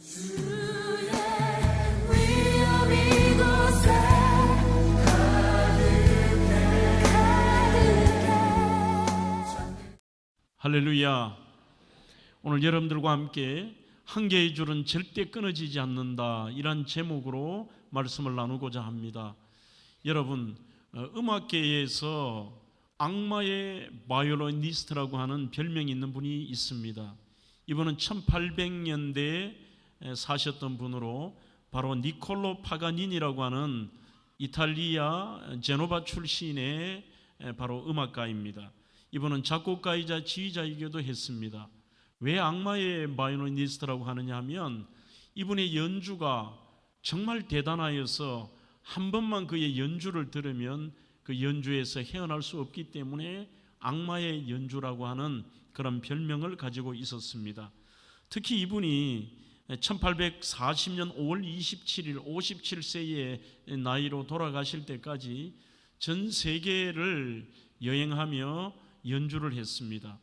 주의 위엄 이곳에 가득해. 할렐루야. 오늘 여러분들과 함께 한 개의 줄은 절대 끊어지지 않는다, 이란 제목으로 말씀을 나누고자 합니다. 여러분, 음악계에서 악마의 바이올리니스트라고 하는 별명이 있는 분이 있습니다. 이분은 1800년대에 사셨던 분으로 바로 니콜로 파가니니라고 하는 이탈리아 제노바 출신의 바로 음악가입니다. 이분은 작곡가이자 지휘자이기도 했습니다. 왜 악마의 바이올리니스트라고 하느냐 하면 이분의 연주가 정말 대단하여서 한 번만 그의 연주를 들으면 그 연주에서 헤어날 수 없기 때문에 악마의 연주라고 하는 그런 별명을 가지고 있었습니다. 특히 이분이 1840년 5월 27일 57세의 나이로 돌아가실 때까지 전 세계를 여행하며 연주를 했습니다.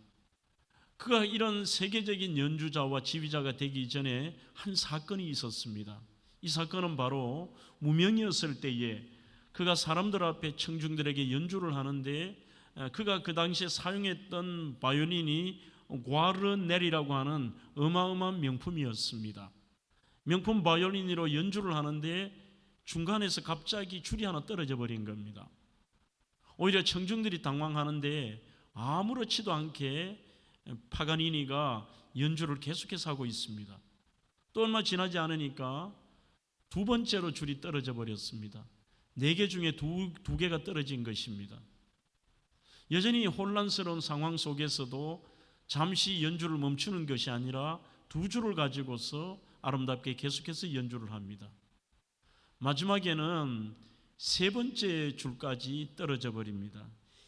그가 이런 세계적인 연주자와 지휘자가 되기 전에 한 사건이 있었습니다. 이 사건은 바로 무명이었을 때에 그가 사람들 앞에 청중들에게 연주를 하는데 그가 그 당시에 사용했던 바이올린이 과르넬이라고 하는 어마어마한 명품이었습니다. 명품 바이올린으로 연주를 하는데 중간에서 갑자기 줄이 하나 떨어져 버린 겁니다. 오히려 청중들이 당황하는데 아무렇지도 않게 파가니니가 연주를 계속해서 하고 있습니다. 또 얼마 지나지 않으니까 두 번째로 줄이 떨어져 버렸습니다. 4개 중에 두 개가 떨어진 것입니다. 여전히 혼란스러운 상황 속에서도 잠시 연주를 멈추는 것이 아니라 두 줄을 가지고서 아름답게 계속해서 연주를 합니다. 마지막에는 3번째 줄까지 떨어져 버립니다.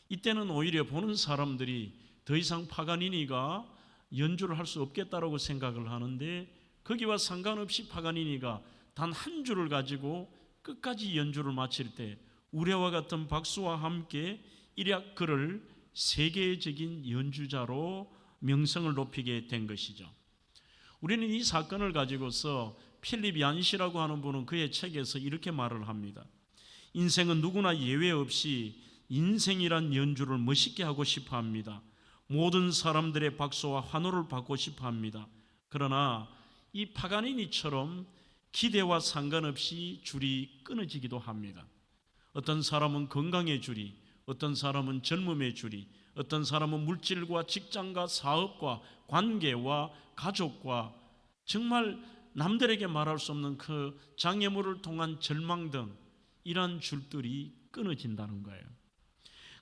이때는 오히려 보는 사람들이 더 이상 파가니니가 연주를 할 수 없겠다라고 생각을 하는데 거기와 상관없이 파가니니가 단 한 줄을 가지고 끝까지 연주를 마칠 때 우레와 같은 박수와 함께 일약 그를 세계적인 연주자로 명성을 높이게 된 것이죠. 우리는 이 사건을 가지고서 필립 얀시라고 하는 분은 그의 책에서 이렇게 말을 합니다. 인생은 누구나 예외 없이 인생이란 연주를 멋있게 하고 싶어 합니다. 모든 사람들의 박수와 환호를 받고 싶어 합니다. 그러나 이 파가니니처럼 기대와 상관없이 줄이 끊어지기도 합니다. 어떤 사람은 건강의 줄이, 어떤 사람은 젊음의 줄이, 어떤 사람은 물질과 직장과 사업과 관계와 가족과 정말 남들에게 말할 수 없는 그 장애물을 통한 절망 등 이러한 줄들이 끊어진다는 거예요.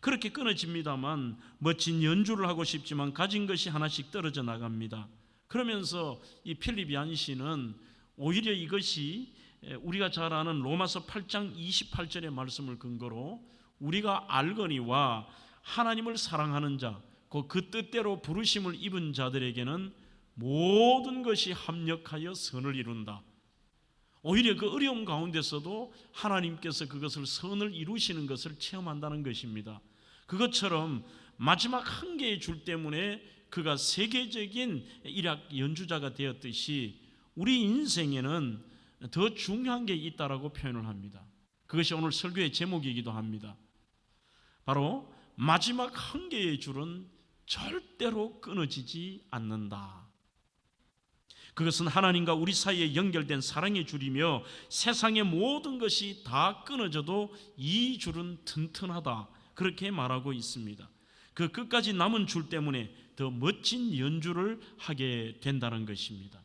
그렇게 끊어집니다만 멋진 연주를 하고 싶지만 가진 것이 하나씩 떨어져 나갑니다. 그러면서 이 필립 얀시는 오히려 이것이 우리가 잘 아는 로마서 8장 28절의 말씀을 근거로 우리가 알거니와 하나님을 사랑하는 자, 그 뜻대로 부르심을 입은 자들에게는 모든 것이 합력하여 선을 이룬다. 오히려 그 어려움 가운데서도 하나님께서 그것을 선을 이루시는 것을 체험한다는 것입니다. 그것처럼 마지막 한 개의 줄 때문에 그가 세계적인 일약 연주자가 되었듯이 우리 인생에는 더 중요한 게 있다라고 표현을 합니다. 그것이 오늘 설교의 제목이기도 합니다. 바로 마지막 한 개의 줄은 절대로 끊어지지 않는다. 그것은 하나님과 우리 사이에 연결된 사랑의 줄이며 세상의 모든 것이 다 끊어져도 이 줄은 튼튼하다, 그렇게 말하고 있습니다. 그 끝까지 남은 줄 때문에 더 멋진 연주를 하게 된다는 것입니다.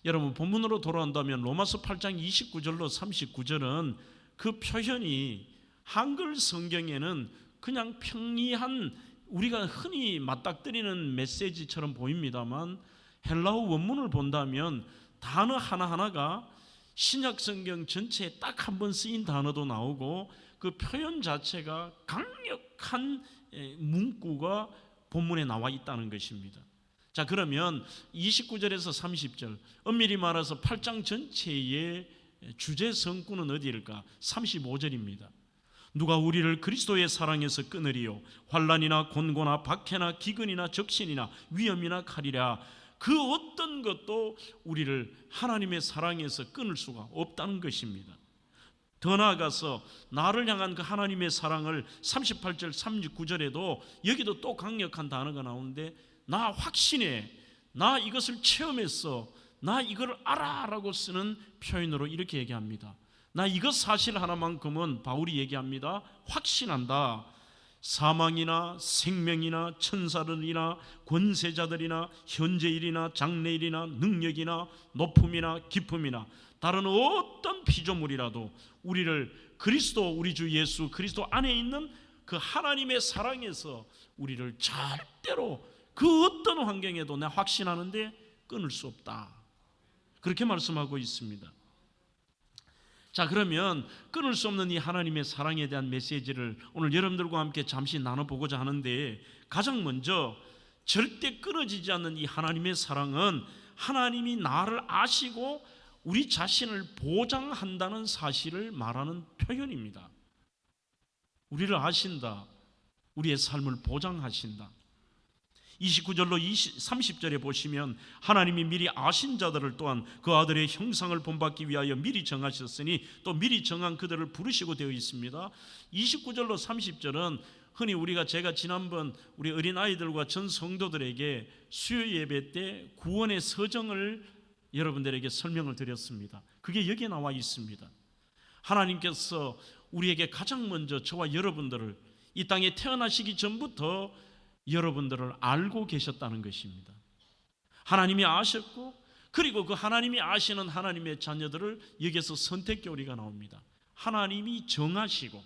여러분, 본문으로 돌아온다면 로마서 8장 29절로 39절은 그 표현이 한글 성경에는 그냥 평이한 우리가 흔히 맞닥뜨리는 메시지처럼 보입니다만 헬라어 원문을 본다면 단어 하나하나가 신약 성경 전체에 딱 한 번 쓰인 단어도 나오고 그 표현 자체가 강력한 문구가 본문에 나와 있다는 것입니다. 자, 그러면 29절에서 30절, 엄밀히 말해서 8장 전체의 주제 성구는 어디일까? 35절입니다. 누가 우리를 그리스도의 사랑에서 끊으리요? 환난이나 곤고나 박해나 기근이나 적신이나 위험이나 칼이라. 그 어떤 것도 우리를 하나님의 사랑에서 끊을 수가 없다는 것입니다. 더 나아가서 나를 향한 그 하나님의 사랑을 38절 39절에도 여기도 또 강력한 단어가 나오는데 나 확신해, 나 이것을 체험했어, 나 이걸 알아 라고 쓰는 표현으로 이렇게 얘기합니다. 나 이것 사실 하나만큼은 바울이 얘기합니다. 확신한다. 사망이나 생명이나 천사들이나 권세자들이나 현재일이나 장래일이나 능력이나 높음이나 깊음이나 다른 어떤 피조물이라도 우리를 그리스도 우리 주 예수 그리스도 안에 있는 그 하나님의 사랑에서 우리를 절대로 그 어떤 환경에도 내가 확신하는데 끊을 수 없다. 그렇게 말씀하고 있습니다. 자, 그러면 끊을 수 없는 이 하나님의 사랑에 대한 메시지를 오늘 여러분들과 함께 잠시 나눠보고자 하는데, 가장 먼저 절대 끊어지지 않는 이 하나님의 사랑은 하나님이 나를 아시고 우리 자신을 보장한다는 사실을 말하는 표현입니다. 우리를 아신다, 우리의 삶을 보장하신다. 29절로 30절에 보시면 하나님이 미리 아신 자들을 또한 그 아들의 형상을 본받기 위하여 미리 정하셨으니 또 미리 정한 그들을 부르시고 되어 있습니다. 29절로 30절은 흔히 제가 지난번 우리 어린아이들과 전 성도들에게 수요 예배 때 구원의 서정을 여러분들에게 설명을 드렸습니다. 그게 여기에 나와 있습니다. 하나님께서 우리에게 가장 먼저 저와 여러분들을 이 땅에 태어나시기 전부터 여러분들을 알고 계셨다는 것입니다. 하나님이 아셨고, 그리고 그 하나님이 아시는 하나님의 자녀들을 여기서 선택 교리가 나옵니다. 하나님이 정하시고,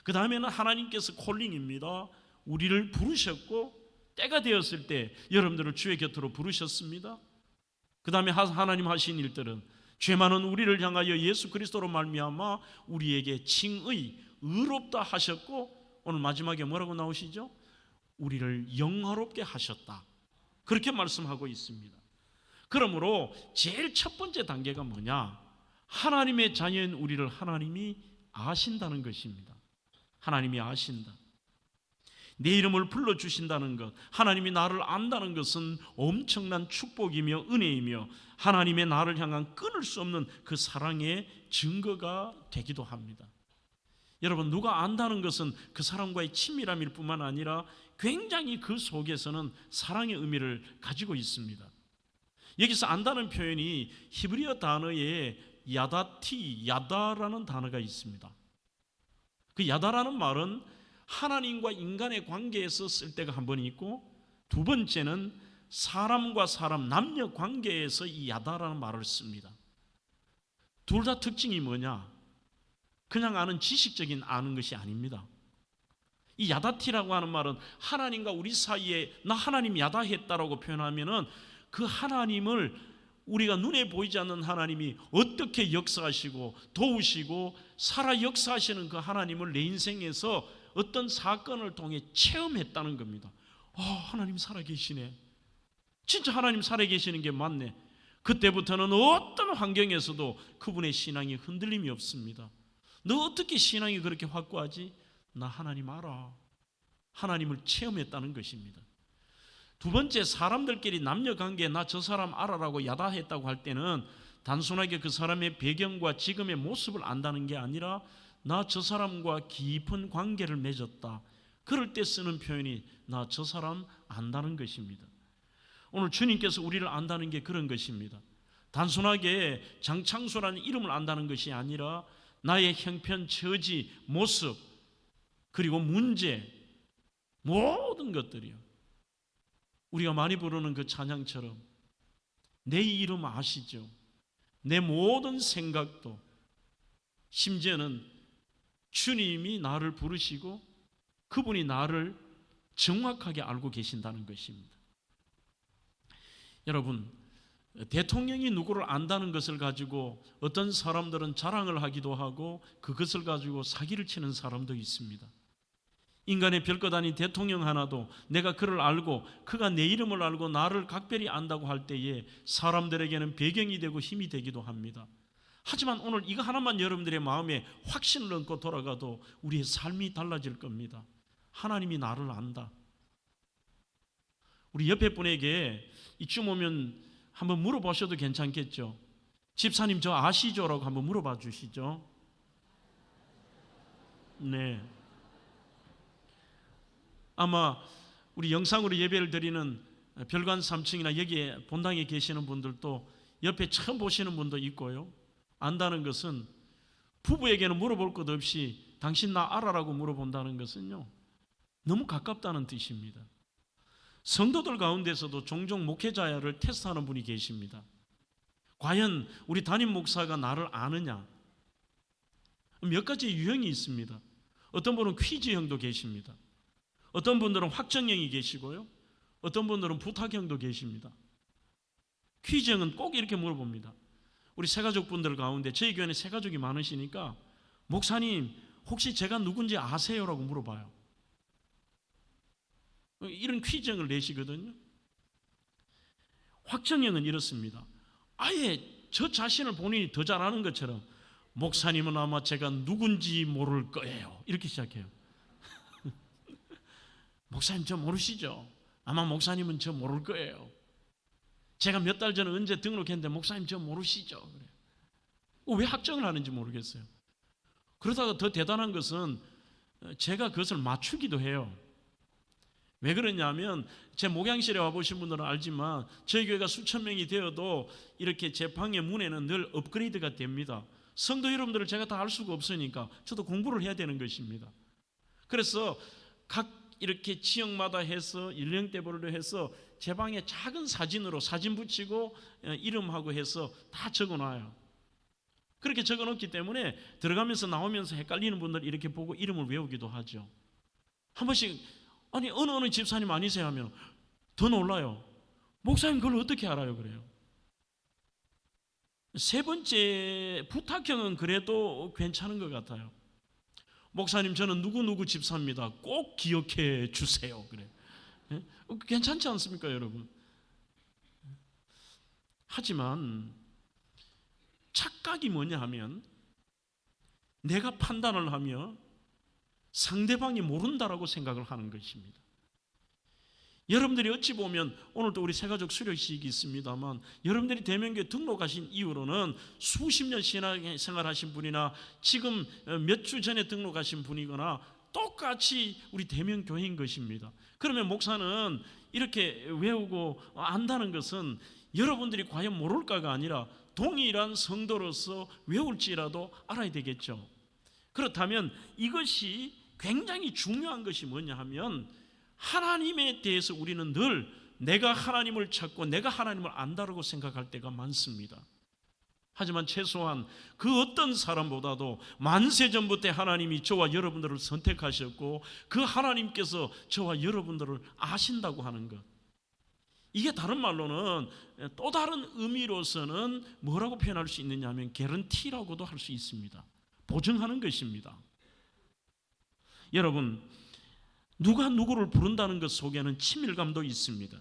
그 다음에는 하나님께서 콜링입니다. 우리를 부르셨고 때가 되었을 때 여러분들을 주의 곁으로 부르셨습니다. 그 다음에 하나님 하신 일들은 죄 많은 우리를 향하여 예수 그리스도로 말미암아 우리에게 칭의, 의롭다 하셨고, 오늘 마지막에 뭐라고 나오시죠? 우리를 영화롭게 하셨다. 그렇게 말씀하고 있습니다. 그러므로 제일 첫 번째 단계가 뭐냐? 하나님의 자녀인 우리를 하나님이 아신다는 것입니다. 하나님이 아신다. 내 이름을 불러주신다는 것, 하나님이 나를 안다는 것은 엄청난 축복이며 은혜이며 하나님의 나를 향한 끊을 수 없는 그 사랑의 증거가 되기도 합니다. 여러분, 누가 안다는 것은 그 사람과의 친밀함일 뿐만 아니라 굉장히 그 속에서는 사랑의 의미를 가지고 있습니다. 여기서 안다는 표현이 히브리어 단어에 야다라는 단어가 있습니다. 그 야다라는 말은 하나님과 인간의 관계에서 쓸 때가 한 번 있고, 두 번째는 사람과 사람, 남녀 관계에서 이 야다라는 말을 씁니다. 둘 다 특징이 뭐냐? 그냥 아는 지식적인 아는 것이 아닙니다. 이 야다티라고 하는 말은 하나님과 우리 사이에 나 하나님 야다했다라고 표현하면은 그 하나님을 우리가 눈에 보이지 않는 하나님이 어떻게 역사하시고 도우시고 살아 역사하시는 그 하나님을 내 인생에서 어떤 사건을 통해 체험했다는 겁니다. 하나님 살아계시네. 진짜 하나님 살아계시는 게 맞네. 그때부터는 어떤 환경에서도 그분의 신앙이 흔들림이 없습니다. 너 어떻게 신앙이 그렇게 확고하지? 나 하나님 알아. 하나님을 체험했다는 것입니다. 두 번째, 사람들끼리 남녀관계에 나 저 사람 알아라고 야다했다고 할 때는 단순하게 그 사람의 배경과 지금의 모습을 안다는 게 아니라 나 저 사람과 깊은 관계를 맺었다. 그럴 때 쓰는 표현이 나 저 사람 안다는 것입니다. 오늘 주님께서 우리를 안다는 게 그런 것입니다. 단순하게 장창수라는 이름을 안다는 것이 아니라 나의 형편, 처지, 모습, 그리고 문제, 모든 것들이요. 우리가 많이 부르는 그 찬양처럼 내 이름 아시죠? 내 모든 생각도, 심지어는 주님이 나를 부르시고 그분이 나를 정확하게 알고 계신다는 것입니다. 여러분, 대통령이 누구를 안다는 것을 가지고 어떤 사람들은 자랑을 하기도 하고 그것을 가지고 사기를 치는 사람도 있습니다. 인간의 별것 아닌 대통령 하나도 내가 그를 알고 그가 내 이름을 알고 나를 각별히 안다고 할 때에 사람들에게는 배경이 되고 힘이 되기도 합니다. 하지만 오늘 이거 하나만 여러분들의 마음에 확신을 얹고 돌아가도 우리의 삶이 달라질 겁니다. 하나님이 나를 안다. 우리 옆에 분에게 이쯤 오면 한번 물어보셔도 괜찮겠죠. 집사님 저 아시죠? 라고 한번 물어봐 주시죠. 네. 아마 우리 영상으로 예배를 드리는 별관 3층이나 여기에 본당에 계시는 분들도 옆에 처음 보시는 분도 있고요. 안다는 것은 부부에게는 물어볼 것 없이 당신 나 알아라고 물어본다는 것은요, 너무 가깝다는 뜻입니다. 성도들 가운데서도 종종 목회자를 테스트하는 분이 계십니다. 과연 우리 담임 목사가 나를 아느냐? 몇 가지 유형이 있습니다. 어떤 분은 퀴즈형도 계십니다. 어떤 분들은 확정형이 계시고요. 어떤 분들은 부탁형도 계십니다. 퀴즈형은 꼭 이렇게 물어봅니다. 우리 새가족 분들 가운데 저희 교회는 새가족이 많으시니까 목사님 혹시 제가 누군지 아세요? 라고 물어봐요. 이런 퀴즈형을 내시거든요. 확정형은 이렇습니다. 아예 저 자신을 본인이 더 잘 아는 것처럼 목사님은 아마 제가 누군지 모를 거예요. 이렇게 시작해요. 목사님 저 모르시죠? 아마 목사님은 저 모를 거예요. 제가 몇 달 전에 언제 등록했는데 목사님 저 모르시죠? 그래요. 왜 확정을 하는지 모르겠어요. 그러다가 더 대단한 것은 제가 그것을 맞추기도 해요. 왜 그러냐면 제 목양실에 와보신 분들은 알지만 저희 교회가 수천 명이 되어도 이렇게 제 방의 문에는 늘 업그레이드가 됩니다. 성도 여러분들을 제가 다 알 수가 없으니까 저도 공부를 해야 되는 것입니다. 그래서 각 이렇게 지역마다 해서 연령대별로 해서 제 방에 작은 사진으로 사진 붙이고 이름하고 해서 다 적어놔요. 그렇게 적어놓기 때문에 들어가면서 나오면서 헷갈리는 분들 이렇게 보고 이름을 외우기도 하죠. 한 번씩 아니 어느 집사님 아니세요 하면 더 놀라요. 목사님 그걸 어떻게 알아요? 그래요. 세 번째 부탁형은 그래도 괜찮은 것 같아요. 목사님 저는 누구누구 집사입니다. 꼭 기억해 주세요. 그래요. 괜찮지 않습니까 여러분? 하지만 착각이 뭐냐 하면 내가 판단을 하며 상대방이 모른다라고 생각을 하는 것입니다. 여러분들이 어찌 보면 오늘도 우리 새가족 수료식이 있습니다만 여러분들이 대명교회 등록하신 이후로는 수십 년 신앙생활하신 분이나 지금 몇 주 전에 등록하신 분이거나 똑같이 우리 대명교회인 것입니다. 그러면 목사는 이렇게 외우고 안다는 것은 여러분들이 과연 모를까가 아니라 동일한 성도로서 외울지라도 알아야 되겠죠. 그렇다면 이것이 굉장히 중요한 것이 뭐냐 하면 하나님에 대해서 우리는 늘 내가 하나님을 찾고 내가 하나님을 안다라고 생각할 때가 많습니다. 하지만 최소한 그 어떤 사람보다도 만세전부터 하나님이 저와 여러분들을 선택하셨고 그 하나님께서 저와 여러분들을 아신다고 하는 것, 이게 다른 말로는 또 다른 의미로서는 뭐라고 표현할 수 있느냐 하면 개런티라고도 할 수 있습니다. 보증하는 것입니다. 여러분, 누가 누구를 부른다는 것 속에는 친밀감도 있습니다.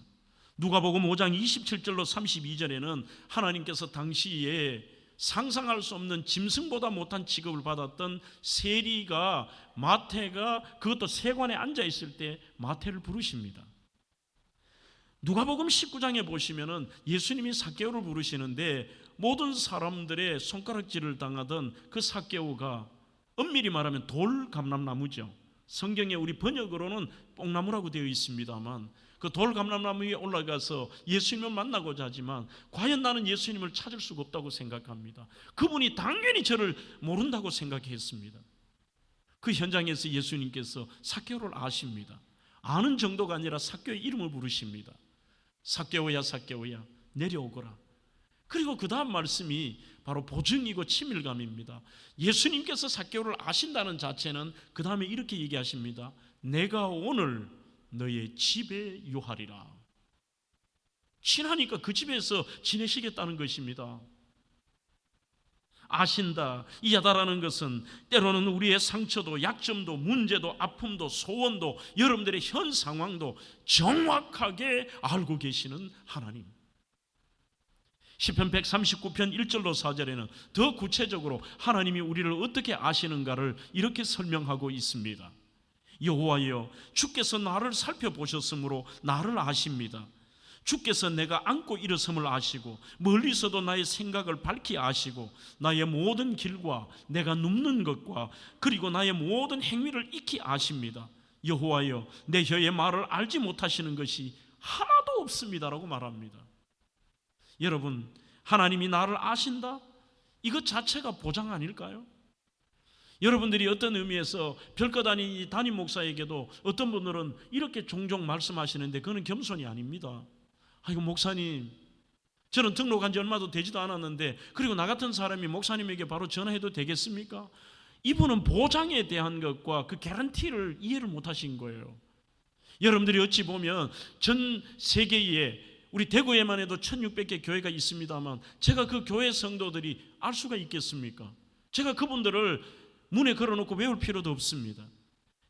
누가복음 5장 27절로 32절에는 하나님께서 당시에 상상할 수 없는 짐승보다 못한 취급을 받았던 세리가 마태가 그것도 세관에 앉아 있을 때 마태를 부르십니다. 누가복음 19장에 보시면은 예수님이 삭개오를 부르시는데 모든 사람들의 손가락질을 당하던 그 삭개오가 엄밀히 말하면 돌감람나무죠. 성경에 우리 번역으로는 뽕나무라고 되어 있습니다만 그 돌감람나무 위에 올라가서 예수님을 만나고자 하지만 과연 나는 예수님을 찾을 수가 없다고 생각합니다. 그분이 당연히 저를 모른다고 생각했습니다. 그 현장에서 예수님께서 삭개오를 아십니다. 아는 정도가 아니라 삭개오의 이름을 부르십니다. 삭개오야 삭개오야 내려오거라. 그리고 그 다음 말씀이 바로 보증이고 친밀감입니다. 예수님께서 삭개오를 아신다는 자체는 그 다음에 이렇게 얘기하십니다. 내가 오늘 너의 집에 유하리라. 친하니까 그 집에서 지내시겠다는 것입니다. 아신다, 이하다라는 것은 때로는 우리의 상처도 약점도 문제도 아픔도 소원도 여러분들의 현 상황도 정확하게 알고 계시는 하나님. 시편 139편 1절로 4절에는 더 구체적으로 하나님이 우리를 어떻게 아시는가를 이렇게 설명하고 있습니다. 여호와여, 주께서 나를 살펴보셨으므로 나를 아십니다. 주께서 내가 안고 일어섬을 아시고 멀리서도 나의 생각을 밝히 아시고 나의 모든 길과 내가 눕는 것과 그리고 나의 모든 행위를 익히 아십니다. 여호와여, 내 혀의 말을 알지 못하시는 것이 하나도 없습니다라고 말합니다. 여러분, 하나님이 나를 아신다? 이것 자체가 보장 아닐까요? 여러분들이 어떤 의미에서 별것 아닌 담임 목사에게도 어떤 분들은 이렇게 종종 말씀하시는데 그거는 겸손이 아닙니다. 아이고 목사님, 저는 등록한 지 얼마도 되지도 않았는데 그리고 나 같은 사람이 목사님에게 바로 전화해도 되겠습니까? 이분은 보장에 대한 것과 그 개런티를 이해를 못하신 거예요. 여러분들이 어찌 보면 전 세계에 우리 대구에만 해도 1600개 교회가 있습니다만 제가 그 교회 성도들이 알 수가 있겠습니까? 제가 그분들을 문에 걸어놓고 외울 필요도 없습니다.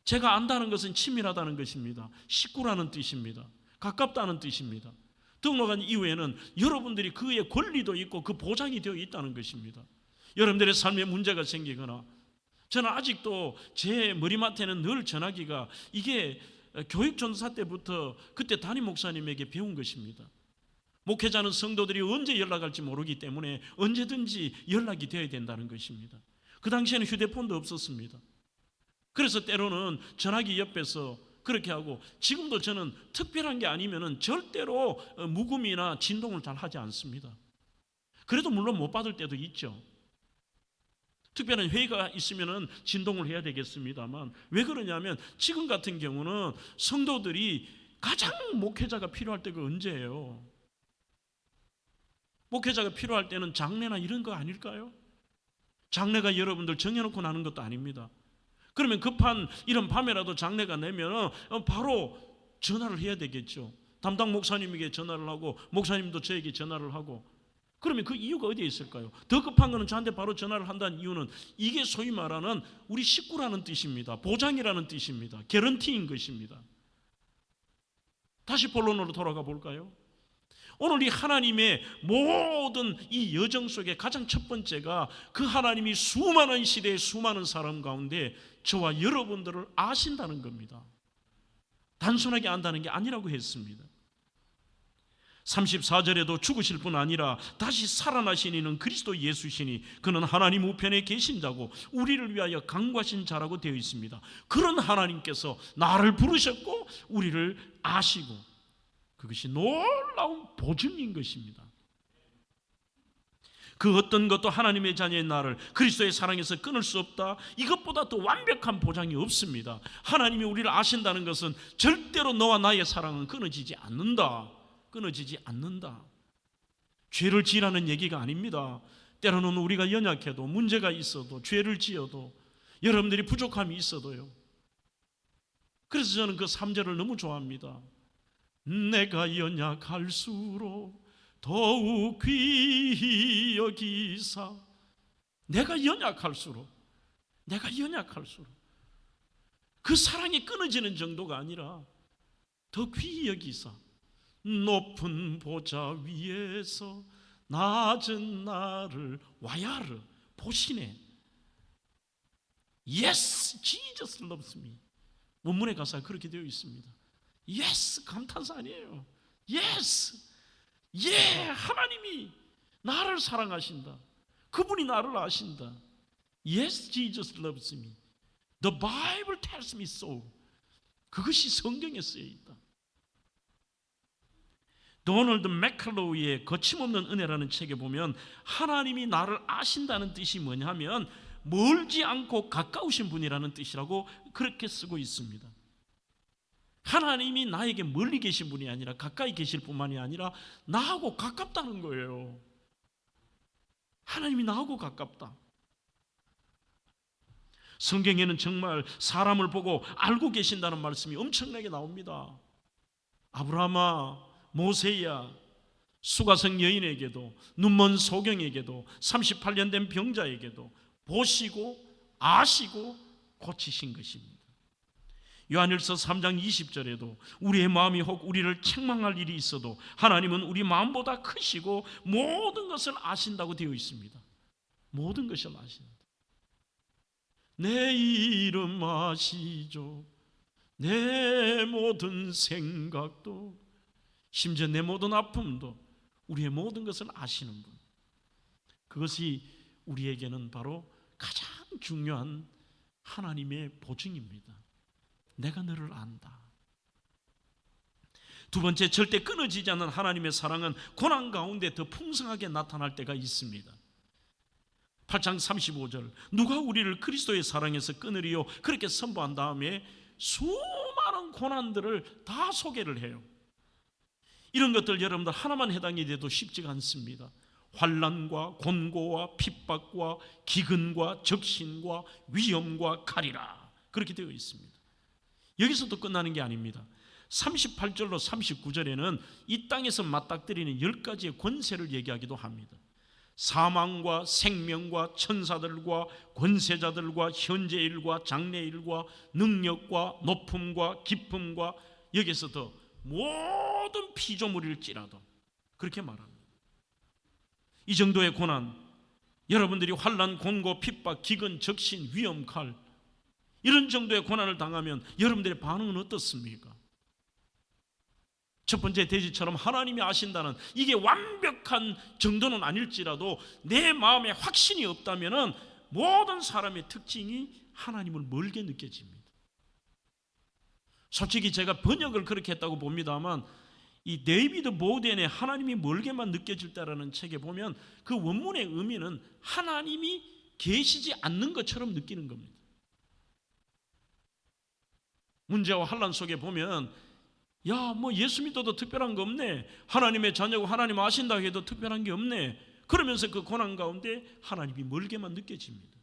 제가 안다는 것은 친밀하다는 것입니다. 식구라는 뜻입니다. 가깝다는 뜻입니다. 등록한 이후에는 여러분들이 그의 권리도 있고 그 보장이 되어 있다는 것입니다. 여러분들의 삶에 문제가 생기거나 저는 아직도 제 머리맡에는 늘 전화기가 이게 교육전사 때부터 그때 담임 목사님에게 배운 것입니다. 목회자는 성도들이 언제 연락할지 모르기 때문에 언제든지 연락이 되어야 된다는 것입니다. 그 당시에는 휴대폰도 없었습니다. 그래서 때로는 전화기 옆에서 그렇게 하고 지금도 저는 특별한 게 아니면은 절대로 묵음이나 진동을 잘 하지 않습니다. 그래도 물론 못 받을 때도 있죠. 특별한 회의가 있으면은 진동을 해야 되겠습니다만 왜 그러냐면 지금 같은 경우는 성도들이 가장 목회자가 필요할 때가 언제예요? 목회자가 필요할 때는 장례나 이런 거 아닐까요? 장례가 여러분들 정해놓고 나는 것도 아닙니다. 그러면 급한 이런 밤에라도 장례가 내면 바로 전화를 해야 되겠죠. 담당 목사님에게 전화를 하고 목사님도 저에게 전화를 하고 그러면 그 이유가 어디에 있을까요? 더 급한 거는 저한테 바로 전화를 한다는 이유는 이게 소위 말하는 우리 식구라는 뜻입니다. 보장이라는 뜻입니다. 개런티인 것입니다. 다시 본론으로 돌아가 볼까요? 오늘 이 하나님의 모든 이 여정 속에 가장 첫 번째가 그 하나님이 수많은 시대의 수많은 사람 가운데 저와 여러분들을 아신다는 겁니다. 단순하게 안다는 게 아니라고 했습니다. 34절에도 죽으실 뿐 아니라 다시 살아나신 이는 그리스도 예수시니 그는 하나님 우편에 계신 자고 우리를 위하여 강구하신 자라고 되어 있습니다. 그런 하나님께서 나를 부르셨고 우리를 아시고 그것이 놀라운 보증인 것입니다. 그 어떤 것도 하나님의 자녀의 나를 그리스도의 사랑에서 끊을 수 없다. 이것보다 더 완벽한 보장이 없습니다. 하나님이 우리를 아신다는 것은 절대로 너와 나의 사랑은 끊어지지 않는다. 끊어지지 않는다. 죄를 지으라는 얘기가 아닙니다. 때로는 우리가 연약해도 문제가 있어도 죄를 지어도 여러분들이 부족함이 있어도요. 그래서 저는 그 3절을 너무 좋아합니다. 내가 연약할수록 더욱 귀히 여기사. 내가 연약할수록 그 사랑이 끊어지는 정도가 아니라 더 귀히 여기사 높은 보좌 위에서 낮은 나를 와야르 보시네. Yes, Jesus loves me. 원문의 가사가 그렇게 되어 있습니다. Yes, 감탄사 아니에요. Yes, 하나님이 나를 사랑하신다. 그분이 나를 아신다. Yes, Jesus loves me. The Bible tells me so. 그것이 성경에 쓰여 있다. 도널드 맥클로우의 거침없는 은혜라는 책에 보면 하나님이 나를 아신다는 뜻이 뭐냐면 멀지 않고 가까우신 분이라는 뜻이라고 그렇게 쓰고 있습니다. 하나님이 나에게 멀리 계신 분이 아니라 가까이 계실 뿐만이 아니라 나하고 가깝다는 거예요. 하나님이 나하고 가깝다. 성경에는 정말 사람을 보고 알고 계신다는 말씀이 엄청나게 나옵니다. 아브라함아, 모세야, 수가성 여인에게도 눈먼 소경에게도 38년 된 병자에게도 보시고 아시고 고치신 것입니다. 요한일서 3장 20절에도 우리의 마음이 혹 우리를 책망할 일이 있어도 하나님은 우리 마음보다 크시고 모든 것을 아신다고 되어 있습니다. 모든 것을 아신다. 내 이름 아시죠. 내 모든 생각도 심지어 내 모든 아픔도, 우리의 모든 것을 아시는 분. 그것이 우리에게는 바로 가장 중요한 하나님의 보증입니다. 내가 너를 안다. 두 번째, 절대 끊어지지 않는 하나님의 사랑은 고난 가운데 더 풍성하게 나타날 때가 있습니다. 8장 35절, 누가 우리를 그리스도의 사랑에서 끊으리요? 그렇게 선포한 다음에 수많은 고난들을 다 소개를 해요. 이런 것들 여러분들 하나만 해당이 돼도 쉽지가 않습니다. 환난과 곤고와 핍박과 기근과 적신과 위험과 칼이라, 그렇게 되어 있습니다. 여기서도 끝나는 게 아닙니다. 38절로 39절에는 이 땅에서 맞닥뜨리는 10가지의 권세를 얘기하기도 합니다. 사망과 생명과 천사들과 권세자들과 현재일과 장래일과 능력과 높음과 깊음과, 여기서도 모든 피조물일지라도, 그렇게 말합니다. 이 정도의 고난, 여러분들이 환난, 곤고, 핍박, 기근, 적신, 위험, 칼, 이런 정도의 고난을 당하면 여러분들의 반응은 어떻습니까? 첫 번째 돼지처럼 하나님이 아신다는 이게 완벽한 정도는 아닐지라도 내 마음에 확신이 없다면 모든 사람의 특징이 하나님을 멀게 느껴집니다. 솔직히 제가 번역을 그렇게 했다고 봅니다만, 이 데이비드 보덴의 하나님이 멀게만 느껴질 때라는 책에 보면 그 원문의 의미는 하나님이 계시지 않는 것처럼 느끼는 겁니다. 문제와 환난 속에 보면, 야, 뭐 예수 믿어도 특별한 거 없네, 하나님의 자녀고 하나님 아신다고 해도 특별한 게 없네, 그러면서 그 고난 가운데 하나님이 멀게만 느껴집니다.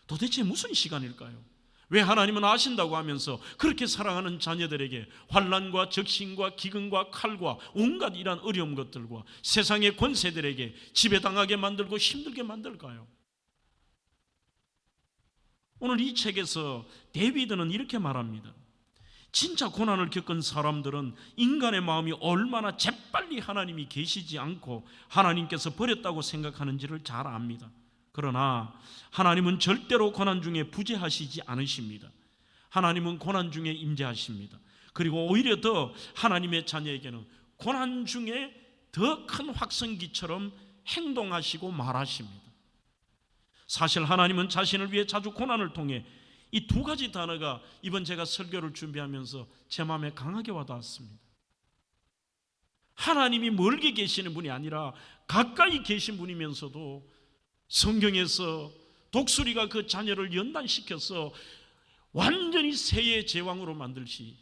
도대체 무슨 시간일까요? 왜 하나님은 아신다고 하면서 그렇게 사랑하는 자녀들에게 환난과 적신과 기근과 칼과 온갖 이러한 어려운 것들과 세상의 권세들에게 지배당하게 만들고 힘들게 만들까요? 오늘 이 책에서 데비드는 이렇게 말합니다. 진짜 고난을 겪은 사람들은 인간의 마음이 얼마나 재빨리 하나님이 계시지 않고 하나님께서 버렸다고 생각하는지를 잘 압니다. 그러나 하나님은 절대로 고난 중에 부재하시지 않으십니다. 하나님은 고난 중에 임재하십니다. 그리고 오히려 더 하나님의 자녀에게는 고난 중에 더 큰 확성기처럼 행동하시고 말하십니다. 사실 하나님은 자신을 위해 자주 고난을 통해, 이 두 가지 단어가 이번 제가 설교를 준비하면서 제 마음에 강하게 와닿았습니다. 하나님이 멀게 계시는 분이 아니라 가까이 계신 분이면서도 성경에서 독수리가 그 자녀를 연단시켜서 완전히 새의 제왕으로 만들시,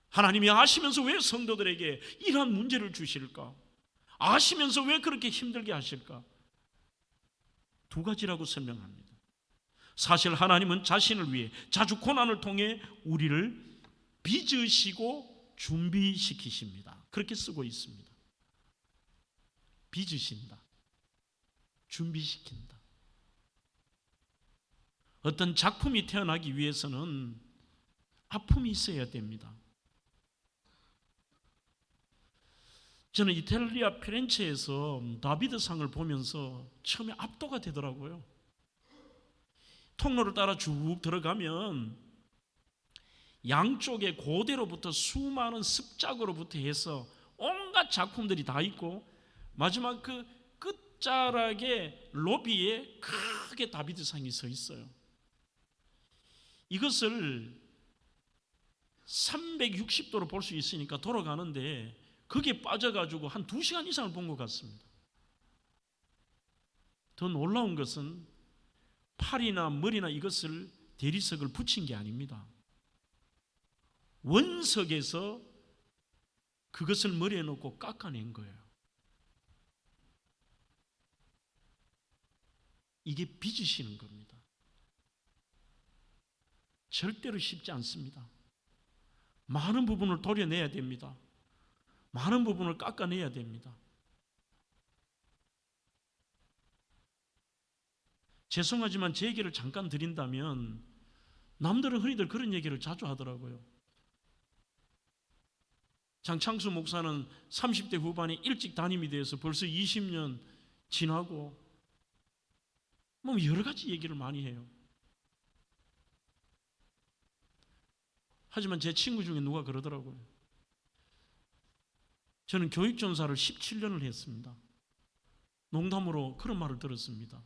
하나님이 아시면서 왜 성도들에게 이러한 문제를 주실까? 아시면서 왜 그렇게 힘들게 하실까? 두 가지라고 설명합니다. 사실 하나님은 자신을 위해 자주 고난을 통해 우리를 빚으시고 준비시키십니다. 그렇게 쓰고 있습니다. 빚으신다, 준비시킨다. 어떤 작품이 태어나기 위해서는 아픔이 있어야 됩니다. 저는 이탈리아 피렌체에서 다비드상을 보면서 처음에 압도가 되더라고요. 통로를 따라 쭉 들어가면 양쪽에 고대로부터 수많은 습작으로부터 해서 온갖 작품들이 다 있고, 마지막 그 끝자락에 로비에 크게 다비드상이 서 있어요. 이것을 360도로 볼 수 있으니까 돌아가는데 거기에 빠져가지고 한 2시간 이상을 본 것 같습니다. 더 놀라운 것은 팔이나 머리나 이것을 대리석을 붙인 게 아닙니다. 원석에서 그것을 머리에 놓고 깎아낸 거예요. 이게 빚으시는 겁니다. 절대로 쉽지 않습니다. 많은 부분을 도려내야 됩니다. 많은 부분을 깎아내야 됩니다. 죄송하지만 제 얘기를 잠깐 드린다면, 남들은 흔히들 그런 얘기를 자주 하더라고요. 장창수 목사는 30대 후반에 일찍 담임이 돼서 벌써 20년 지나고 뭐 여러 가지 얘기를 많이 해요. 하지만 제 친구 중에 누가 그러더라고요. 저는 교육전사를 17년을 했습니다. 농담으로 그런 말을 들었습니다.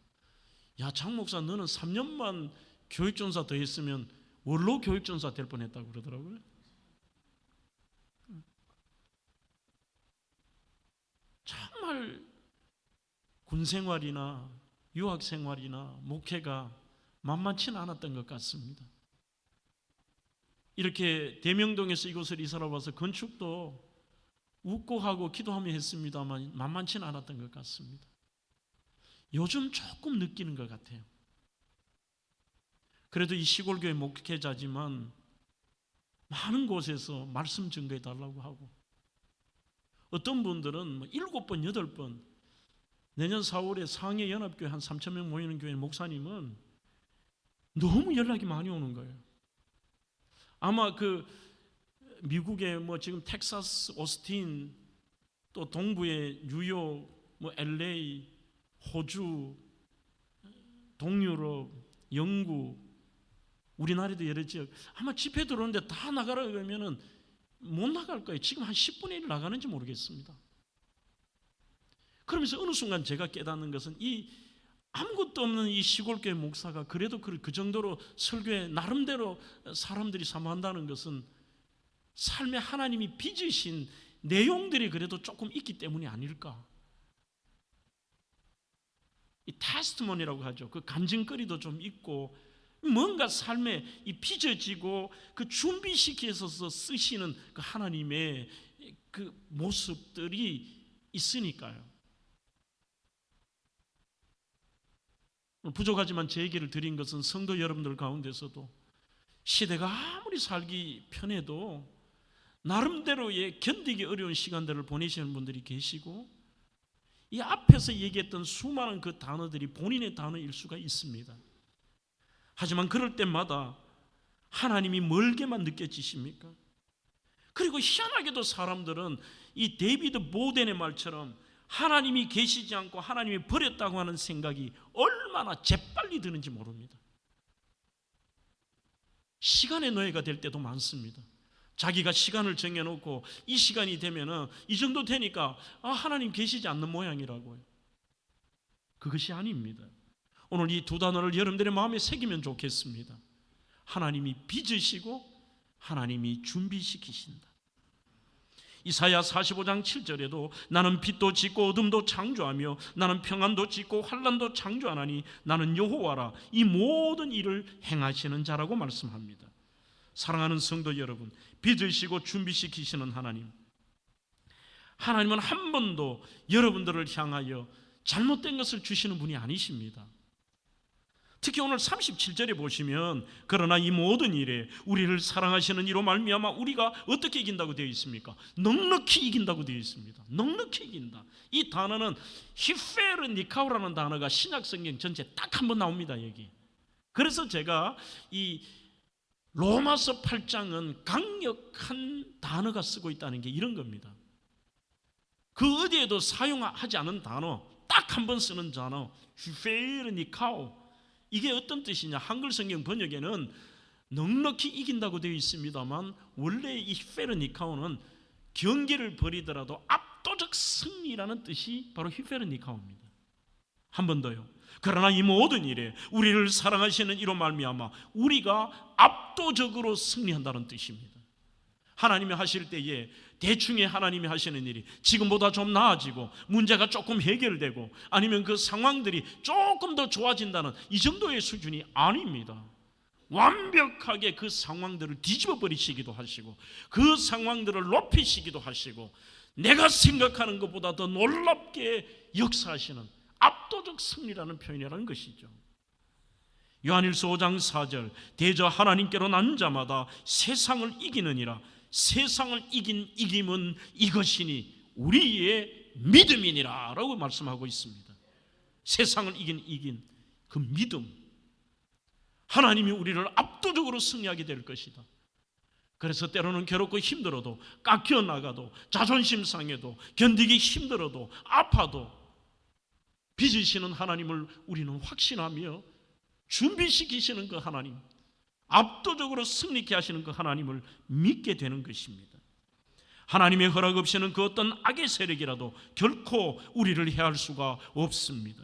야, 장 목사 너는 3년만 교육전사 더 했으면 원로 교육전사 될 뻔했다고 그러더라고요. 정말 군생활이나 유학생활이나 목회가 만만치는 않았던 것 같습니다. 이렇게 대명동에서 이곳을 이사를 와서 건축도 웃고 하고 기도하며 했습니다만 만만치는 않았던 것 같습니다. 요즘 조금 느끼는 것 같아요. 그래도 이 시골교회 목회자지만 많은 곳에서 말씀 증거해 달라고 하고, 어떤 분들은 7번, 8번, 내년 4월에 상해연합교회 한 3,000명 모이는 교회 목사님은 너무 연락이 많이 오는 거예요. 아마 그 미국의 뭐 지금 텍사스, 오스틴, 또 동부의 뉴욕, 뭐 LA, 호주, 동유럽, 영국, 우리나라도 여러 지역 아마 집회 들어오는데 다 나가라 그러면은 못 나갈 거예요. 지금 한 10분의 1 나가는지 모르겠습니다. 그러면서 어느 순간 제가 깨닫는 것은 이 아무것도 없는 이 시골교회 목사가 그래도 그 정도로 설교에 나름대로 사람들이 사모한다는 것은 삶에 하나님이 빚으신 내용들이 그래도 조금 있기 때문이 아닐까. 이 테스트모니라고 하죠. 그 간증거리도 좀 있고 뭔가 삶에 이 빚어지고 그 준비시켜서 쓰시는 그 하나님의 그 모습들이 있으니까요. 부족하지만 제 얘기를 드린 것은 성도 여러분들 가운데서도 시대가 아무리 살기 편해도 나름대로의 견디기 어려운 시간들을 보내시는 분들이 계시고, 이 앞에서 얘기했던 수많은 그 단어들이 본인의 단어일 수가 있습니다. 하지만 그럴 때마다 하나님이 멀게만 느껴지십니까? 그리고 희한하게도 사람들은 이 데이비드 보덴의 말처럼 하나님이 계시지 않고 하나님이 버렸다고 하는 생각이 얼마나 재빨리 드는지 모릅니다. 시간의 노예가 될 때도 많습니다. 자기가 시간을 정해놓고 이 시간이 되면은 이 정도 되니까 하나님 계시지 않는 모양이라고요. 그것이 아닙니다. 오늘 이 두 단어를 여러분들의 마음에 새기면 좋겠습니다. 하나님이 빚으시고 하나님이 준비시키신다. 이사야 45장 7절에도 나는 빛도 짓고 어둠도 창조하며 나는 평안도 짓고 환난도 창조하나니 나는 여호와라, 이 모든 일을 행하시는 자라고 말씀합니다. 사랑하는 성도 여러분, 빚으시고 준비시키시는 하나님은 한 번도 여러분들을 향하여 잘못된 것을 주시는 분이 아니십니다. 특히 오늘 37절에 보시면 그러나 이 모든 일에 우리를 사랑하시는 이로 말미암아 우리가 어떻게 이긴다고 되어 있습니까? 넉넉히 이긴다고 되어 있습니다. 넉넉히 이긴다. 이 단어는 히페르니카오라는 단어가 신약성경 전체 딱 한 번 나옵니다. 여기. 그래서 제가 이 로마서 8장은 강력한 단어가 쓰고 있다는 게 이런 겁니다. 그 어디에도 사용하지 않은 단어, 딱 한 번 쓰는 단어, 히페르니카오. 이게 어떤 뜻이냐? 한글 성경 번역에는 넉넉히 이긴다고 되어 있습니다만 원래 이 히페르니카오는 경기를 벌이더라도 압도적 승리라는 뜻이 바로 히페르니카오입니다. 한 번 더요. 그러나 이 모든 일에 우리를 사랑하시는 이로 말미암아 우리가 압도적으로 승리한다는 뜻입니다. 하나님이 하실 때에 대충에 하나님이 하시는 일이 지금보다 좀 나아지고 문제가 조금 해결되고 아니면 그 상황들이 조금 더 좋아진다는 이 정도의 수준이 아닙니다. 완벽하게 그 상황들을 뒤집어 버리시기도 하시고 그 상황들을 높이시기도 하시고 내가 생각하는 것보다 더 놀랍게 역사하시는 압도적 승리라는 표현이라는 것이죠. 요한일서 5장 4절 대저 하나님께로 난 자마다 세상을 이기느니라. 세상을 이긴 이김은 이것이니 우리의 믿음이니라 라고 말씀하고 있습니다. 세상을 이긴 그 믿음, 하나님이 우리를 압도적으로 승리하게 될 것이다. 그래서 때로는 괴롭고 힘들어도 깎여 나가도 자존심 상해도 견디기 힘들어도 아파도 빚으시는 하나님을 우리는 확신하며 준비시키시는 그 하나님, 압도적으로 승리케 하시는 그 하나님을 믿게 되는 것입니다. 하나님의 허락 없이는 그 어떤 악의 세력이라도 결코 우리를 해할 수가 없습니다.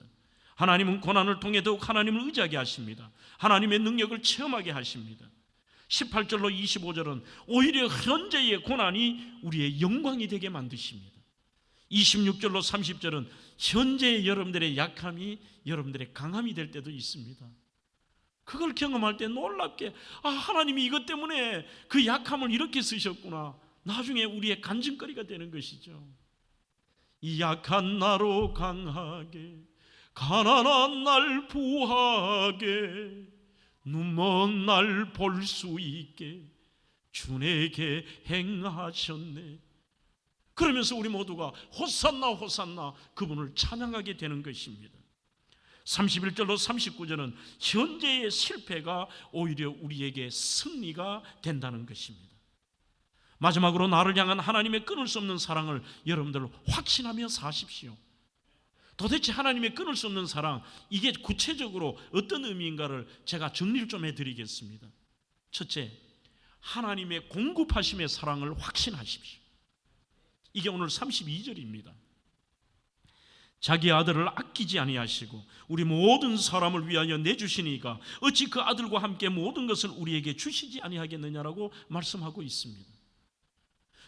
하나님은 고난을 통해 더욱 하나님을 의지하게 하십니다. 하나님의 능력을 체험하게 하십니다. 18절로 25절은 오히려 현재의 고난이 우리의 영광이 되게 만드십니다. 26절로 30절은 현재의 여러분들의 약함이 여러분들의 강함이 될 때도 있습니다. 그걸 경험할 때 놀랍게 하나님이 이것 때문에 그 약함을 이렇게 쓰셨구나. 나중에 우리의 간증거리가 되는 것이죠. 이 약한 나로 강하게, 가난한 날 부하게, 눈먼 날 볼 수 있게 주에게 행하셨네. 그러면서 우리 모두가 호산나 호산나 그분을 찬양하게 되는 것입니다. 31절로 39절은 현재의 실패가 오히려 우리에게 승리가 된다는 것입니다. 마지막으로 나를 향한 하나님의 끊을 수 없는 사랑을 여러분들 확신하며 사십시오. 도대체 하나님의 끊을 수 없는 사랑, 이게 구체적으로 어떤 의미인가를 제가 정리를 좀 해드리겠습니다. 첫째, 하나님의 공급하심의 사랑을 확신하십시오. 이게 오늘 32절입니다. 자기 아들을 아끼지 아니하시고 우리 모든 사람을 위하여 내주시니까 어찌 그 아들과 함께 모든 것을 우리에게 주시지 아니하겠느냐라고 말씀하고 있습니다.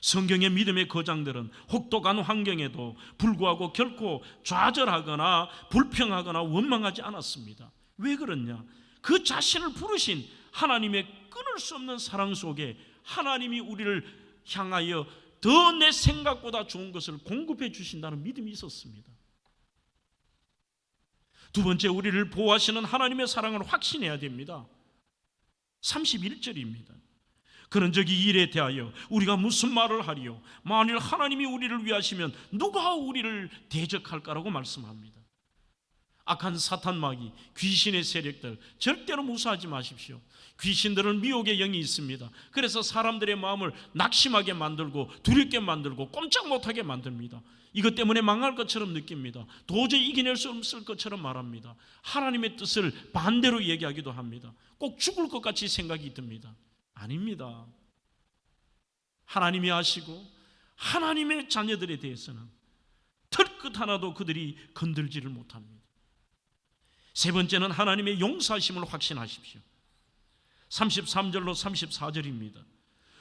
성경의 믿음의 거장들은 혹독한 환경에도 불구하고 결코 좌절하거나 불평하거나 원망하지 않았습니다. 왜 그러냐? 그 자신을 부르신 하나님의 끊을 수 없는 사랑 속에 하나님이 우리를 향하여 더 내 생각보다 좋은 것을 공급해 주신다는 믿음이 있었습니다. 두 번째, 우리를 보호하시는 하나님의 사랑을 확신해야 됩니다. 31절입니다. 그런 적이 일에 대하여 우리가 무슨 말을 하리요? 만일 하나님이 우리를 위하시면 누가 우리를 대적할까라고 말씀합니다. 악한 사탄 마귀, 귀신의 세력들 절대로 무사하지 마십시오. 귀신들은 미혹의 영이 있습니다. 그래서 사람들의 마음을 낙심하게 만들고 두렵게 만들고 꼼짝 못하게 만듭니다. 이것 때문에 망할 것처럼 느낍니다. 도저히 이겨낼 수 없을 것처럼 말합니다. 하나님의 뜻을 반대로 얘기하기도 합니다. 꼭 죽을 것 같이 생각이 듭니다. 아닙니다. 하나님이 아시고 하나님의 자녀들에 대해서는 털끝 하나도 그들이 건들지를 못합니다. 세 번째는 하나님의 용서하심을 확신하십시오. 33절로 34절입니다.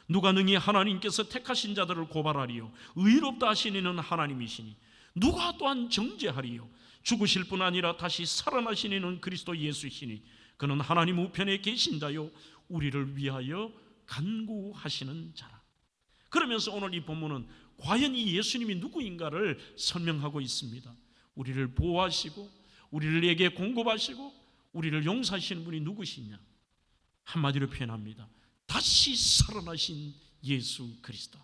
누가 능히 하나님께서 택하신 자들을 고발하리요? 의롭다 하시니는 하나님이시니 누가 또한 정죄하리요? 죽으실 뿐 아니라 다시 살아나시니는 그리스도 예수시니 그는 하나님 우편에 계신 자요 우리를 위하여 간구하시는 자라. 그러면서 오늘 이 본문은 과연 이 예수님이 누구인가를 설명하고 있습니다. 우리를 보호하시고 우리에게 공급하시고 우리를 용서하시는 분이 누구시냐? 한마디로 표현합니다. 다시 살아나신 예수 그리스도.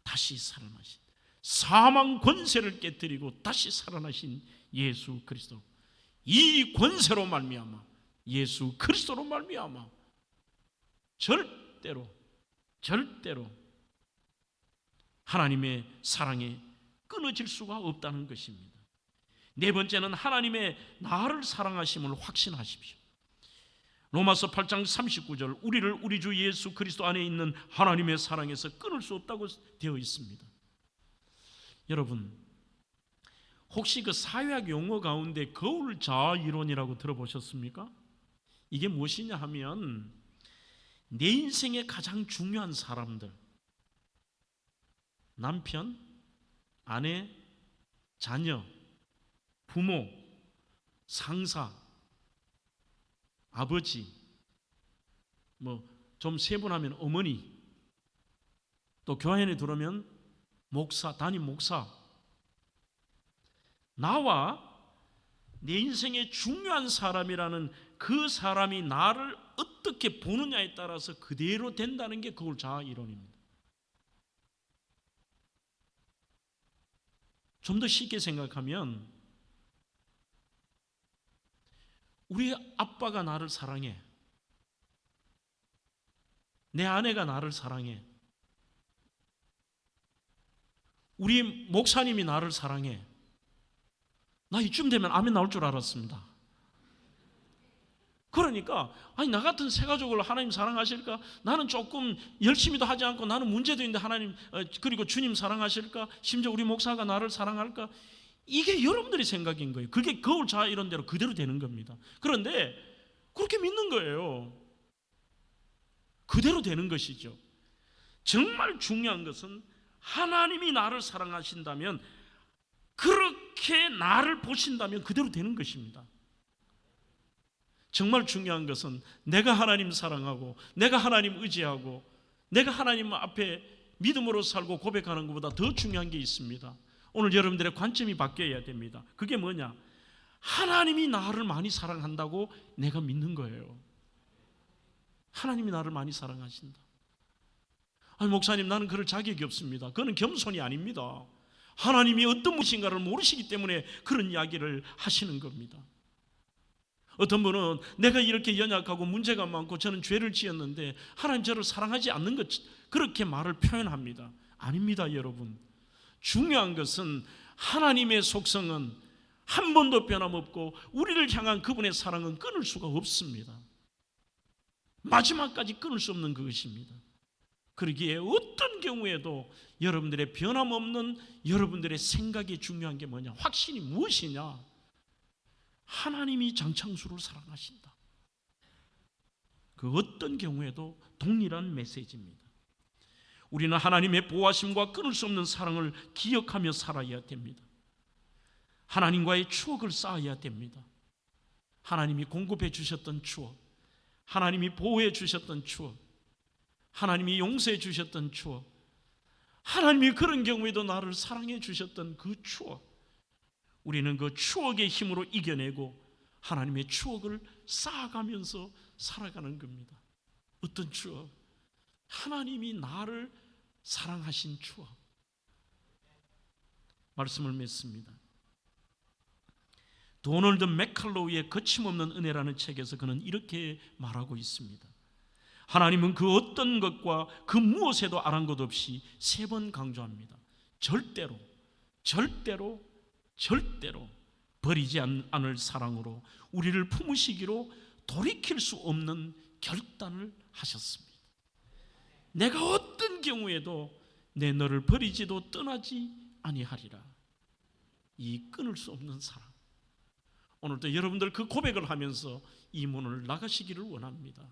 다시 살아나신, 사망 권세를 깨뜨리고 다시 살아나신 예수 그리스도. 이 권세로 말미암아, 예수 그리스도로 말미암아 절대로 하나님의 사랑에 끊어질 수가 없다는 것입니다. 네 번째는 하나님의 나를 사랑하심을 확신하십시오. 로마서 8장 39절, 우리를 우리 주 예수 그리스도 안에 있는 하나님의 사랑에서 끊을 수 없다고 되어 있습니다. 여러분, 혹시 그 사회학 용어 가운데 거울 자아 이론이라고 들어보셨습니까? 이게 무엇이냐 하면 내 인생의 가장 중요한 사람들, 남편, 아내, 자녀, 부모, 상사, 아버지, 좀 세분하면 어머니, 또 교회에 들어오면 목사, 담임 목사, 나와 내 인생의 중요한 사람이라는 그 사람이 나를 어떻게 보느냐에 따라서 그대로 된다는 게 거울 자아 이론입니다. 좀 더 쉽게 생각하면 우리 아빠가 나를 사랑해, 내 아내가 나를 사랑해, 우리 목사님이 나를 사랑해. 나 이쯤 되면 아멘 나올 줄 알았습니다. 그러니까 아니 나 같은 새 가족을 하나님 사랑하실까? 나는 조금 열심히도 하지 않고 나는 문제도 있는데 하나님 그리고 주님 사랑하실까? 심지어 우리 목사가 나를 사랑할까? 이게 여러분들의 생각인 거예요. 그게 거울 자 이런 대로 그대로 되는 겁니다. 그런데 그렇게 믿는 거예요. 그대로 되는 것이죠. 정말 중요한 것은 하나님이 나를 사랑하신다면, 그렇게 나를 보신다면 그대로 되는 것입니다. 정말 중요한 것은 내가 하나님 사랑하고 내가 하나님 의지하고 내가 하나님 앞에 믿음으로 살고 고백하는 것보다 더 중요한 게 있습니다. 오늘 여러분들의 관점이 바뀌어야 됩니다. 그게 뭐냐? 하나님이 나를 많이 사랑한다고 내가 믿는 거예요. 하나님이 나를 많이 사랑하신다. 아니 목사님 나는 그럴 자격이 없습니다. 그거는 겸손이 아닙니다. 하나님이 어떤 분이신가를 모르시기 때문에 그런 이야기를 하시는 겁니다. 어떤 분은 내가 이렇게 연약하고 문제가 많고 저는 죄를 지었는데 하나님 저를 사랑하지 않는 것, 그렇게 말을 표현합니다. 아닙니다 여러분. 중요한 것은 하나님의 속성은 한 번도 변함없고 우리를 향한 그분의 사랑은 끊을 수가 없습니다. 마지막까지 끊을 수 없는 그것입니다. 그러기에 어떤 경우에도 여러분들의 변함없는 여러분들의 생각이 중요한 게 뭐냐? 확신이 무엇이냐? 하나님이 장창수를 사랑하신다. 그 어떤 경우에도 동일한 메시지입니다. 우리는 하나님의 보호하심과 끊을 수 없는 사랑을 기억하며 살아야 됩니다. 하나님과의 추억을 쌓아야 됩니다. 하나님이 공급해 주셨던 추억, 하나님이 보호해 주셨던 추억, 하나님이 용서해 주셨던 추억, 하나님이 그런 경우에도 나를 사랑해 주셨던 그 추억, 우리는 그 추억의 힘으로 이겨내고 하나님의 추억을 쌓아가면서 살아가는 겁니다. 어떤 추억? 하나님이 나를 사랑하신 추억. 말씀을 맺습니다. 도널드 맥칼로우의 거침없는 은혜라는 책에서 그는 이렇게 말하고 있습니다. 하나님은 그 어떤 것과 그 무엇에도 아랑곳 없이 3번 강조합니다. 절대로 버리지 않을 사랑으로 우리를 품으시기로 돌이킬 수 없는 결단을 하셨습니다. 내가 어떤 경우에도 내 너를 버리지도 떠나지 아니하리라. 이 끊을 수 없는 사랑. 오늘도 여러분들 그 고백을 하면서 이 문을 나가시기를 원합니다.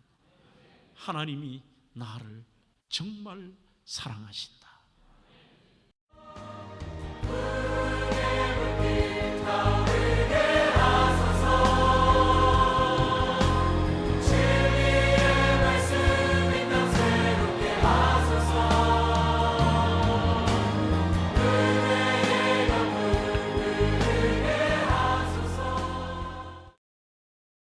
하나님이 나를 정말 사랑하신다.